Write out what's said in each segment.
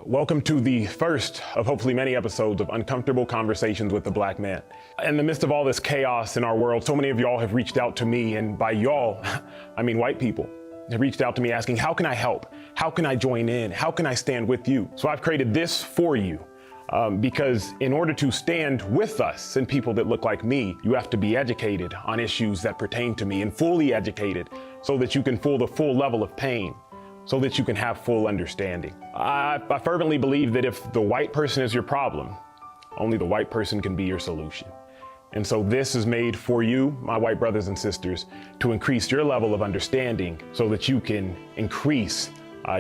Welcome to the first of hopefully many episodes of Uncomfortable Conversations with the Black Man. In the midst of all this chaos in our world, so many of y'all have reached out to me, and by y'all, I mean white people, have reached out to me asking, how can I help? How can I join in? How can I stand with you? So I've created this for you. Because in order to stand with us and people that look like me, you have to be educated on issues that pertain to me and fully educated so that you can feel the full level of pain, so that you can have full understanding. I fervently believe that if the white person is your problem, only the white person can be your solution. And so this is made for you, my white brothers and sisters, to increase your level of understanding so that you can increase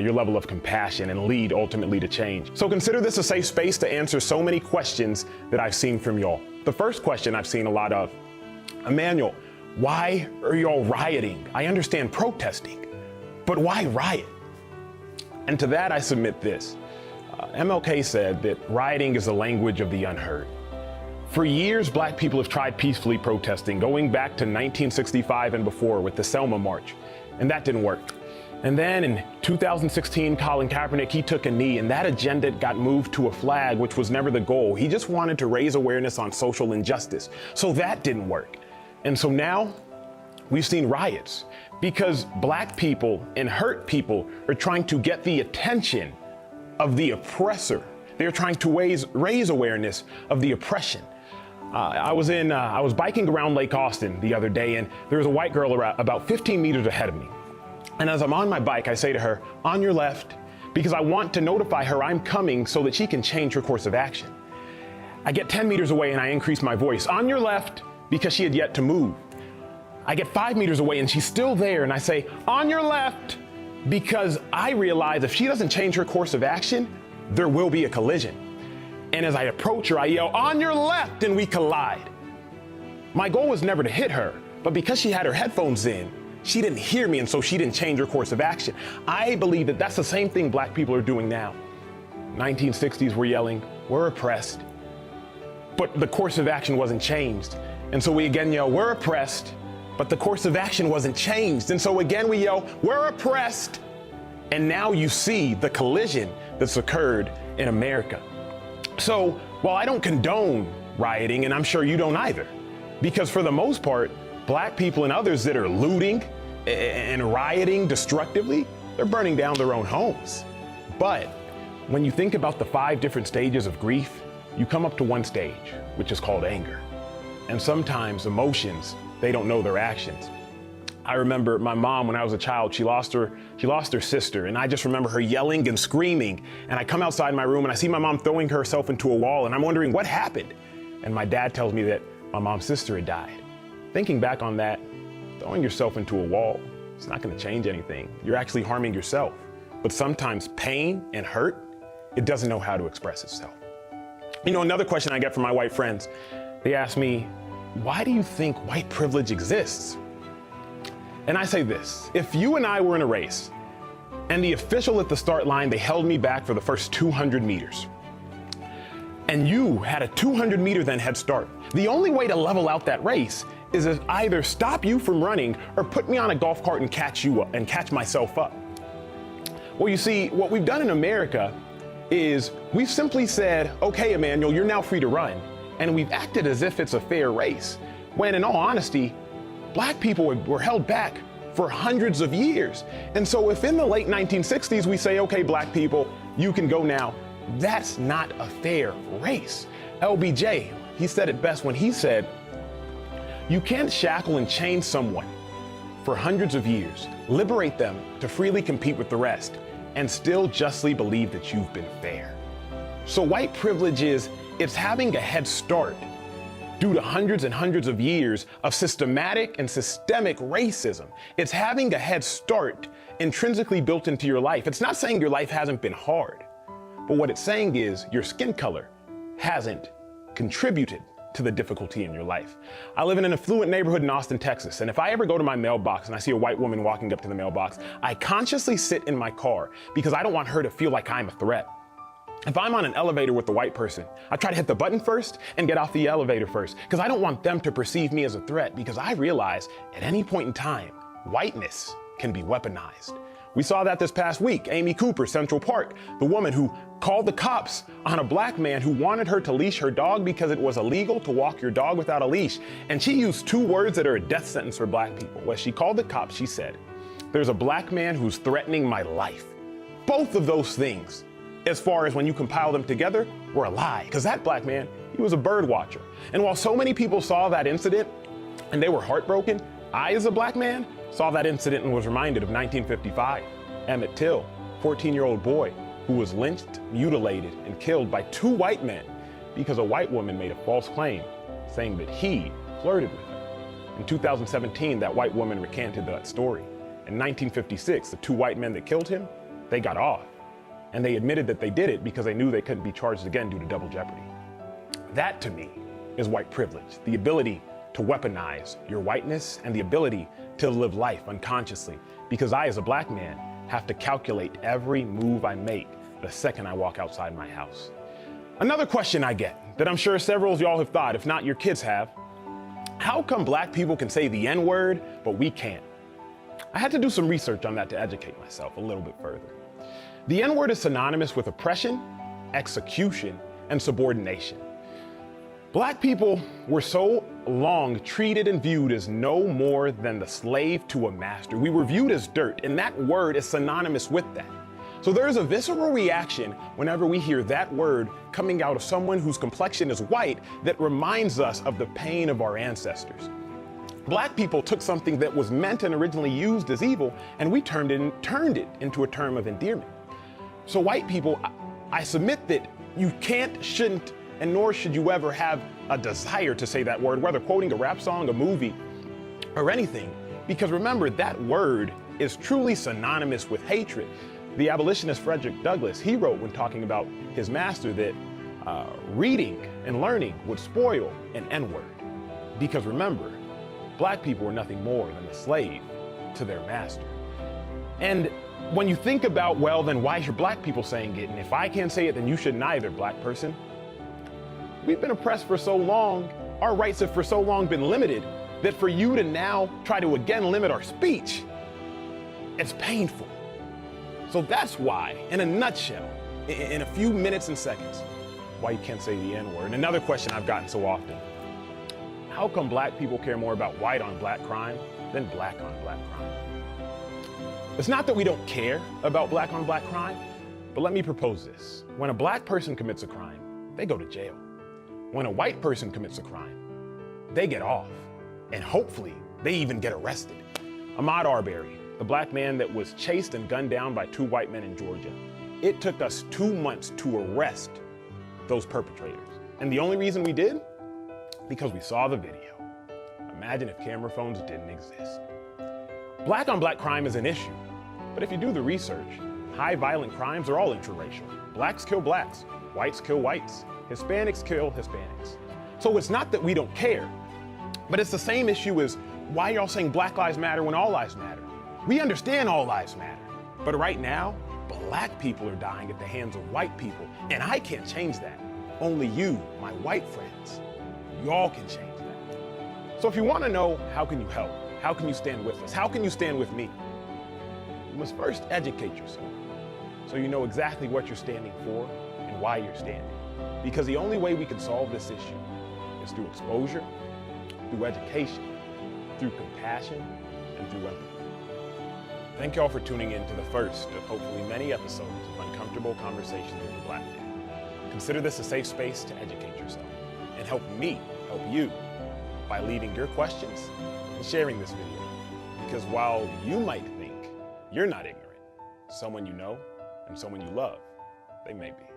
your level of compassion and lead ultimately to change. So consider this a safe space to answer so many questions that I've seen from y'all. The first question I've seen a lot of, Emmanuel, why are y'all rioting? I understand protesting, but why riot? And to that I submit this. MLK said that rioting is the language of the unheard. For years, Black people have tried peacefully protesting, going back to 1965 and before with the Selma March, and that didn't work. And then in 2016, Colin Kaepernick, he took a knee, and that agenda got moved to a flag, which was never the goal. He just wanted to raise awareness on social injustice. So that didn't work. And so now we've seen riots because Black people and hurt people are trying to get the attention of the oppressor. They're trying to raise awareness of the oppression. I was biking around Lake Austin the other day, and there was a white girl about 15 meters ahead of me. And as I'm on my bike, I say to her, on your left, because I want to notify her I'm coming so that she can change her course of action. I get 10 meters away and I increase my voice, on your left, because she had yet to move. I get 5 meters away and she's still there, and I say, on your left, because I realize if she doesn't change her course of action, there will be a collision. And as I approach her, I yell, on your left, and we collide. My goal was never to hit her, but because she had her headphones in, she didn't hear me, and so she didn't change her course of action. I believe that that's the same thing Black people are doing now. 1960s, we're yelling, we're oppressed, but the course of action wasn't changed. And so we again yell, we're oppressed, but the course of action wasn't changed. And so again we yell, we're oppressed. And now you see the collision that's occurred in America. So while I don't condone rioting, and I'm sure you don't either, because for the most part, Black people and others that are looting and rioting destructively, they're burning down their own homes. But when you think about the 5 different stages of grief, you come up to one stage, which is called anger. And sometimes emotions, they don't know their actions. I remember my mom, when I was a child, she lost her sister, and I just remember her yelling and screaming. And I come outside my room and I see my mom throwing herself into a wall, and I'm wondering what happened. And my dad tells me that my mom's sister had died. Thinking back on that, throwing yourself into a wall, it's not going to change anything. You're actually harming yourself. But sometimes pain and hurt, it doesn't know how to express itself. You know, another question I get from my white friends, they ask me, why do you think white privilege exists? And I say this, if you and I were in a race and the official at the start line, they held me back for the first 200 meters, and you had a 200-meter then head start, the only way to level out that race is to either stop you from running or put me on a golf cart and catch you up and catch myself up. Well, you see, what we've done in America is we've simply said, okay, Emmanuel, you're now free to run. And we've acted as if it's a fair race, when in all honesty, Black people were held back for hundreds of years. And so if in the late 1960s we say, okay, Black people, you can go now, that's not a fair race. LBJ, he said it best when he said, you can't shackle and chain someone for hundreds of years, liberate them to freely compete with the rest, and still justly believe that you've been fair. So white privilege it's having a head start due to hundreds and hundreds of years of systematic and systemic racism. It's having a head start intrinsically built into your life. It's not saying your life hasn't been hard, but what it's saying is your skin color hasn't contributed to the difficulty in your life. I live in an affluent neighborhood in Austin, Texas, and if I ever go to my mailbox and I see a white woman walking up to the mailbox, I consciously sit in my car because I don't want her to feel like I'm a threat. If I'm on an elevator with a white person, I try to hit the button first and get off the elevator first because I don't want them to perceive me as a threat, because I realize at any point in time, whiteness can be weaponized. We saw that this past week. Amy Cooper, Central Park, the woman who called the cops on a black man who wanted her to leash her dog because it was illegal to walk your dog without a leash. And she used two words that are a death sentence for black people. When she called the cops, she said, "There's a black man who's threatening my life." Both of those things, as far as when you compile them together, were a lie. Because that black man, he was a bird watcher. And while so many people saw that incident and they were heartbroken, I, as a black man, saw that incident and was reminded of 1955. Emmett Till, 14-year-old boy who was lynched, mutilated, and killed by two white men because a white woman made a false claim saying that he flirted with her. In 2017, that white woman recanted that story. In 1956, the two white men that killed him, they got off. And they admitted that they did it because they knew they couldn't be charged again due to double jeopardy. That, to me, is white privilege. The ability to weaponize your whiteness and the ability to live life unconsciously. Because I, as a black man, have to calculate every move I make the second I walk outside my house. Another question I get that I'm sure several of y'all have thought, if not your kids have, how come black people can say the N-word, but we can't? I had to do some research on that to educate myself a little bit further. The N-word is synonymous with oppression, execution, and subordination. Black people were so long treated and viewed as no more than the slave to a master. We were viewed as dirt, and that word is synonymous with that. So there is a visceral reaction whenever we hear that word coming out of someone whose complexion is white that reminds us of the pain of our ancestors. Black people took something that was meant and originally used as evil, and we turned it into a term of endearment. So white people, I submit that you can't, shouldn't, and nor should you ever have a desire to say that word, whether quoting a rap song, a movie, or anything. Because remember, that word is truly synonymous with hatred. The abolitionist Frederick Douglass, he wrote when talking about his master that reading and learning would spoil an N-word. Because remember, black people were nothing more than a slave to their master. And when you think about, well, then why should black people saying it? And if I can't say it, then you shouldn't either, black person. We've been oppressed for so long, our rights have for so long been limited, that for you to now try to again limit our speech, it's painful. So that's why, in a nutshell, in a few minutes and seconds, why you can't say the N-word. And another question I've gotten so often, how come black people care more about white on black crime than black on black crime? It's not that we don't care about black on black crime, but let me propose this. When a black person commits a crime, they go to jail. When a white person commits a crime, they get off, and hopefully they even get arrested. Ahmaud Arbery, the black man that was chased and gunned down by two white men in Georgia, it took us 2 months to arrest those perpetrators. And the only reason we did? Because we saw the video. Imagine if camera phones didn't exist. Black on black crime is an issue, but if you do the research, high violent crimes are all intraracial. Blacks kill blacks, whites kill whites, Hispanics kill Hispanics. So it's not that we don't care, but it's the same issue as why y'all saying Black Lives Matter when all lives matter. We understand all lives matter, but right now, black people are dying at the hands of white people, and I can't change that. Only you, my white friends, y'all can change that. So if you want to know how can you help, how can you stand with us, how can you stand with me, you must first educate yourself so you know exactly what you're standing for and why you're standing. Because the only way we can solve this issue is through exposure, through education, through compassion, and through empathy. Thank y'all for tuning in to the first of hopefully many episodes of Uncomfortable Conversations with the Black Man. Consider this a safe space to educate yourself and help me help you by leaving your questions and sharing this video. Because while you might think you're not ignorant, someone you know and someone you love, they may be.